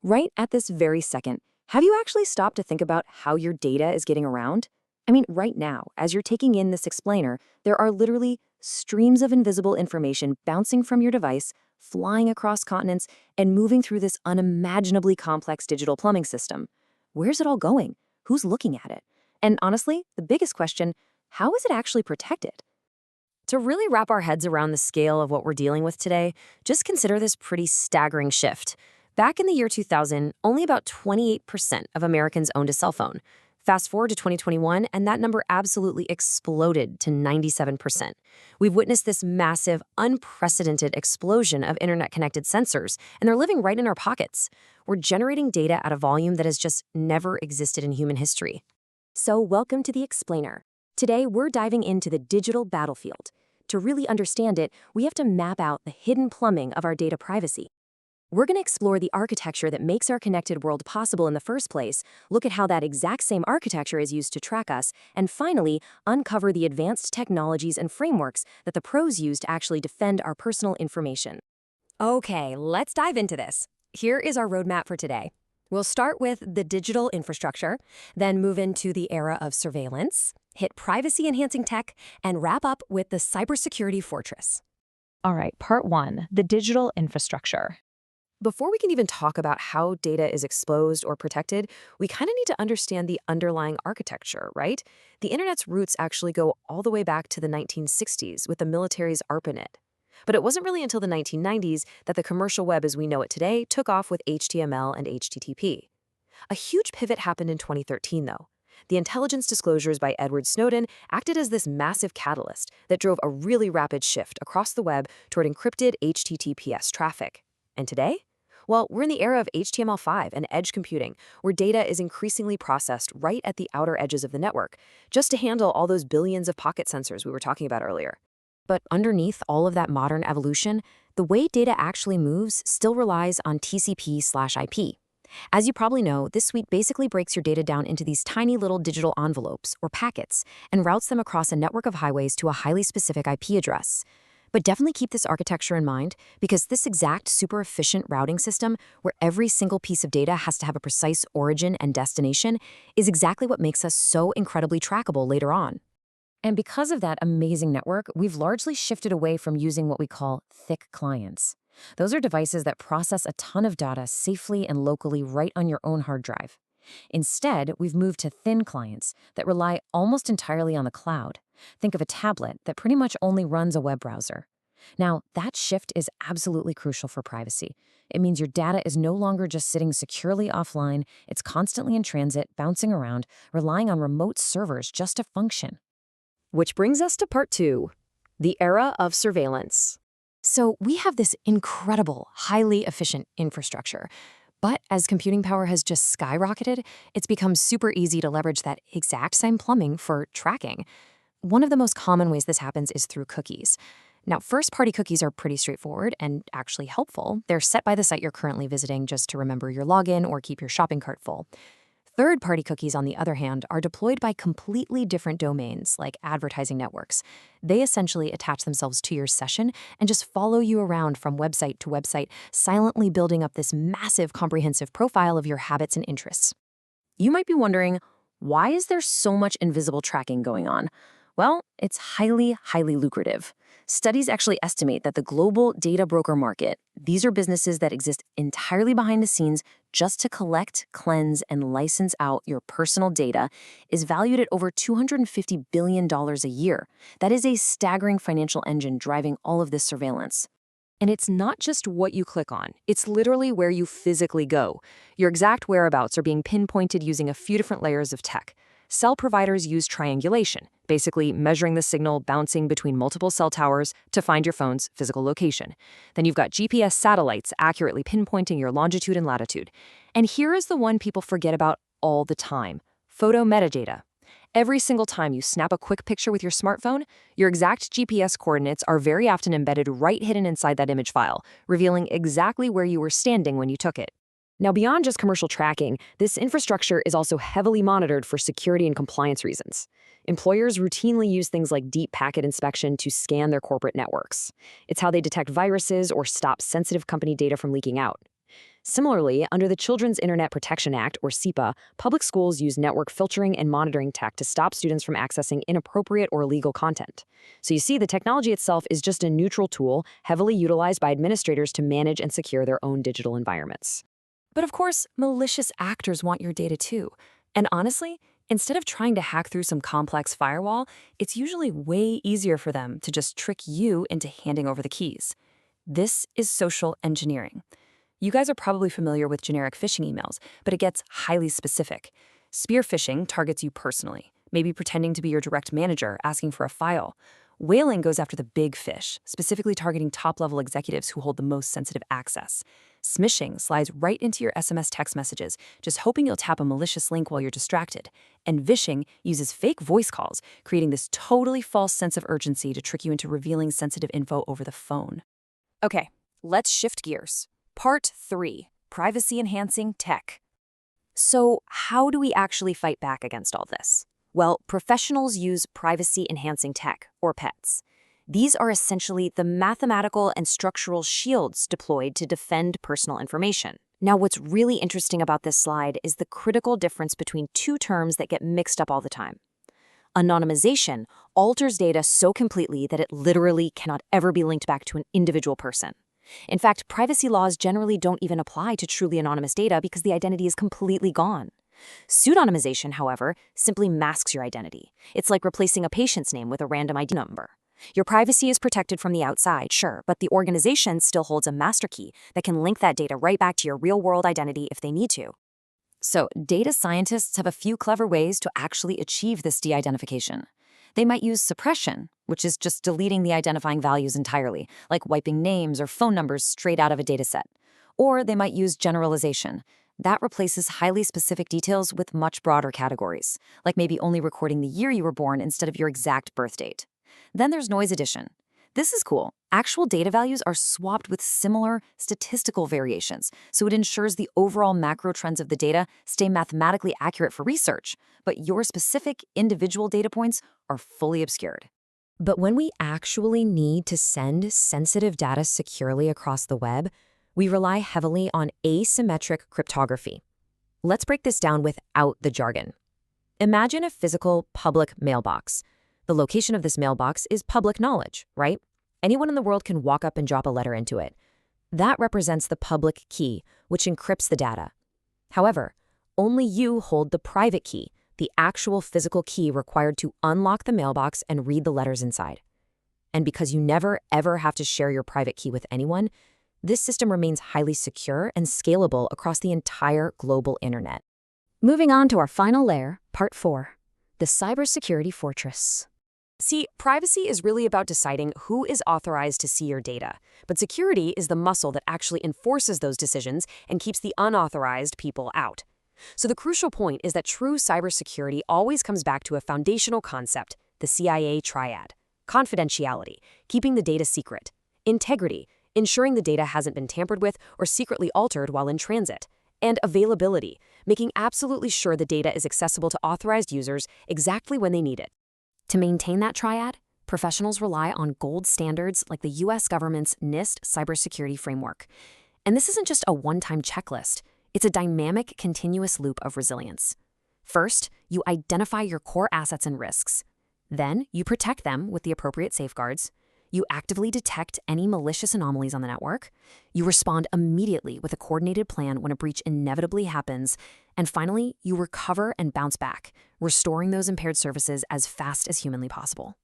Right at this very second, have you actually stopped to think about how your data is getting around? I mean, right now, as you're taking in this explainer, there are literally streams of invisible information bouncing from your device, flying across continents, and moving through this unimaginably complex digital plumbing system. Where's it all going? Who's looking at it? And honestly, the biggest question, how is it actually protected? To really wrap our heads around the scale of what we're dealing with today, just consider this pretty staggering shift. Back in the year 2000, only about 28% of Americans owned a cell phone. Fast forward to 2021, and that number absolutely exploded to 97%. We've witnessed this massive, unprecedented explosion of internet-connected sensors, and they're living right in our pockets. We're generating data at a volume that has just never existed in human history. So welcome to The Explainer. Today, we're diving into the digital battlefield. To really understand it, we have to map out the hidden plumbing of our data privacy. We're going to explore the architecture that makes our connected world possible in the first place, look at how that exact same architecture is used to track us, and finally, uncover the advanced technologies and frameworks that the pros use to actually defend our personal information. Okay, let's dive into this. Here is our roadmap for today. We'll start with the digital infrastructure, then move into the era of surveillance, hit privacy-enhancing tech, and wrap up with the cybersecurity fortress. All right, part one, the digital infrastructure. Before we can even talk about how data is exposed or protected, we kind of need to understand the underlying architecture, right? The internet's roots actually go all the way back to the 1960s with the military's ARPANET. But it wasn't really until the 1990s that the commercial web as we know it today took off with HTML and HTTP. A huge pivot happened in 2013, though. The intelligence disclosures by Edward Snowden acted as this massive catalyst that drove a really rapid shift across the web toward encrypted HTTPS traffic. And today? Well, we're in the era of HTML5 and edge computing, where data is increasingly processed right at the outer edges of the network, just to handle all those billions of pocket sensors we were talking about earlier. But underneath all of that modern evolution, the way data actually moves still relies on TCP/IP. As you probably know, this suite basically breaks your data down into these tiny little digital envelopes, or packets, and routes them across a network of highways to a highly specific IP address. But definitely keep this architecture in mind, because this exact super efficient routing system, where every single piece of data has to have a precise origin and destination, is exactly what makes us so incredibly trackable later on. And because of that amazing network, we've largely shifted away from using what we call thick clients. Those are devices that process a ton of data safely and locally right on your own hard drive. Instead, we've moved to thin clients that rely almost entirely on the cloud. Think of a tablet that pretty much only runs a web browser. Now, that shift is absolutely crucial for privacy. It means your data is no longer just sitting securely offline, it's constantly in transit, bouncing around, relying on remote servers just to function. Which brings us to part two, the era of surveillance. So we have this incredible, highly efficient infrastructure. But as computing power has just skyrocketed, it's become super easy to leverage that exact same plumbing for tracking. One of the most common ways this happens is through cookies. Now, first-party cookies are pretty straightforward and actually helpful. They're set by the site you're currently visiting just to remember your login or keep your shopping cart full. Third-party cookies, on the other hand, are deployed by completely different domains, like advertising networks. They essentially attach themselves to your session and just follow you around from website to website, silently building up this massive comprehensive profile of your habits and interests. You might be wondering, why is there so much invisible tracking going on? Well, it's highly, highly lucrative. Studies actually estimate that the global data broker market, these are businesses that exist entirely behind the scenes just to collect, cleanse, and license out your personal data, is valued at over $250 billion a year. That is a staggering financial engine driving all of this surveillance. And it's not just what you click on, it's literally where you physically go. Your exact whereabouts are being pinpointed using a few different layers of tech. Cell providers use triangulation, basically measuring the signal bouncing between multiple cell towers to find your phone's physical location. Then you've got GPS satellites accurately pinpointing your longitude and latitude. And here is the one people forget about all the time: photo metadata. Every single time you snap a quick picture with your smartphone, your exact GPS coordinates are very often embedded right hidden inside that image file, revealing exactly where you were standing when you took it. Now, beyond just commercial tracking, this infrastructure is also heavily monitored for security and compliance reasons. Employers routinely use things like deep packet inspection to scan their corporate networks. It's how they detect viruses or stop sensitive company data from leaking out. Similarly, under the Children's Internet Protection Act, or CIPA, public schools use network filtering and monitoring tech to stop students from accessing inappropriate or illegal content. So you see, the technology itself is just a neutral tool, heavily utilized by administrators to manage and secure their own digital environments. But of course, malicious actors want your data too. And honestly, instead of trying to hack through some complex firewall, it's usually way easier for them to just trick you into handing over the keys. This is social engineering. You guys are probably familiar with generic phishing emails, but it gets highly specific. Spear phishing targets you personally, maybe pretending to be your direct manager asking for a file. Whaling goes after the big fish, specifically targeting top-level executives who hold the most sensitive access. Smishing slides right into your SMS text messages, just hoping you'll tap a malicious link while you're distracted. And vishing uses fake voice calls, creating this totally false sense of urgency to trick you into revealing sensitive info over the phone. Okay, let's shift gears. Part 3, Privacy-Enhancing Tech. So how do we actually fight back against all this? Well, professionals use privacy-enhancing tech, or PETs. These are essentially the mathematical and structural shields deployed to defend personal information. Now, what's really interesting about this slide is the critical difference between two terms that get mixed up all the time. Anonymization alters data so completely that it literally cannot ever be linked back to an individual person. In fact, privacy laws generally don't even apply to truly anonymous data because the identity is completely gone. Pseudonymization, however, simply masks your identity. It's like replacing a patient's name with a random ID number. Your privacy is protected from the outside, sure, but the organization still holds a master key that can link that data right back to your real-world identity if they need to. So, data scientists have a few clever ways to actually achieve this de-identification. They might use suppression, which is just deleting the identifying values entirely, like wiping names or phone numbers straight out of a dataset. Or they might use generalization. That replaces highly specific details with much broader categories, like maybe only recording the year you were born instead of your exact birth date. Then there's noise addition. This is cool. Actual data values are swapped with similar statistical variations, so it ensures the overall macro trends of the data stay mathematically accurate for research, but your specific individual data points are fully obscured. But when we actually need to send sensitive data securely across the web, we rely heavily on asymmetric cryptography. Let's break this down without the jargon. Imagine a physical public mailbox. The location of this mailbox is public knowledge, right? Anyone in the world can walk up and drop a letter into it. That represents the public key, which encrypts the data. However, only you hold the private key, the actual physical key required to unlock the mailbox and read the letters inside. And because you never, ever have to share your private key with anyone, this system remains highly secure and scalable across the entire global internet. Moving on to our final layer, Part 4, the cybersecurity fortress. See, privacy is really about deciding who is authorized to see your data, but security is the muscle that actually enforces those decisions and keeps the unauthorized people out. So the crucial point is that true cybersecurity always comes back to a foundational concept, the CIA triad: confidentiality, keeping the data secret; integrity, ensuring the data hasn't been tampered with or secretly altered while in transit; and availability, making absolutely sure the data is accessible to authorized users exactly when they need it. To maintain that triad, professionals rely on gold standards like the US government's NIST cybersecurity framework. And this isn't just a one-time checklist. It's a dynamic, continuous loop of resilience. First, you identify your core assets and risks. Then, you protect them with the appropriate safeguards. You actively detect any malicious anomalies on the network. You respond immediately with a coordinated plan when a breach inevitably happens. And finally, you recover and bounce back, restoring those impaired services as fast as humanly possible.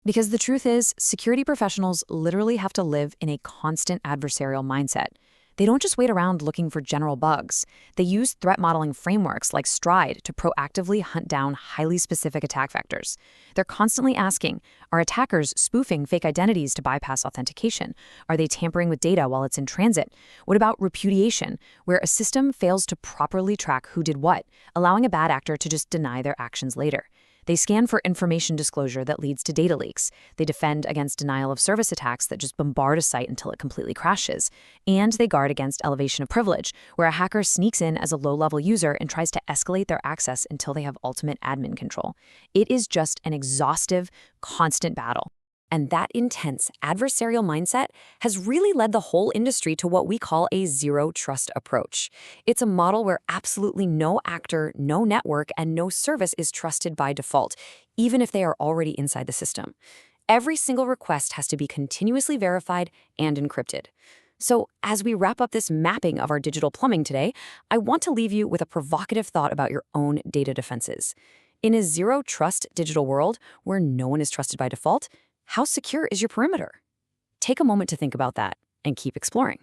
Because the truth is, security professionals literally have to live in a constant adversarial mindset. They don't just wait around looking for general bugs. They use threat modeling frameworks like Stride to proactively hunt down highly specific attack vectors. They're constantly asking, are attackers spoofing fake identities to bypass authentication? Are they tampering with data while it's in transit? What about repudiation, where a system fails to properly track who did what, allowing a bad actor to just deny their actions later? They scan for information disclosure that leads to data leaks. They defend against denial of service attacks that just bombard a site until it completely crashes. And they guard against elevation of privilege, where a hacker sneaks in as a low-level user and tries to escalate their access until they have ultimate admin control. It is just an exhaustive, constant battle. And that intense adversarial mindset has really led the whole industry to what we call a zero trust approach. It's a model where absolutely no actor, no network, and no service is trusted by default, even if they are already inside the system. Every single request has to be continuously verified and encrypted. So, as we wrap up this mapping of our digital plumbing today, I want to leave you with a provocative thought about your own data defenses. In a zero-trust digital world where no one is trusted by default, how secure is your perimeter? Take a moment to think about that and keep exploring.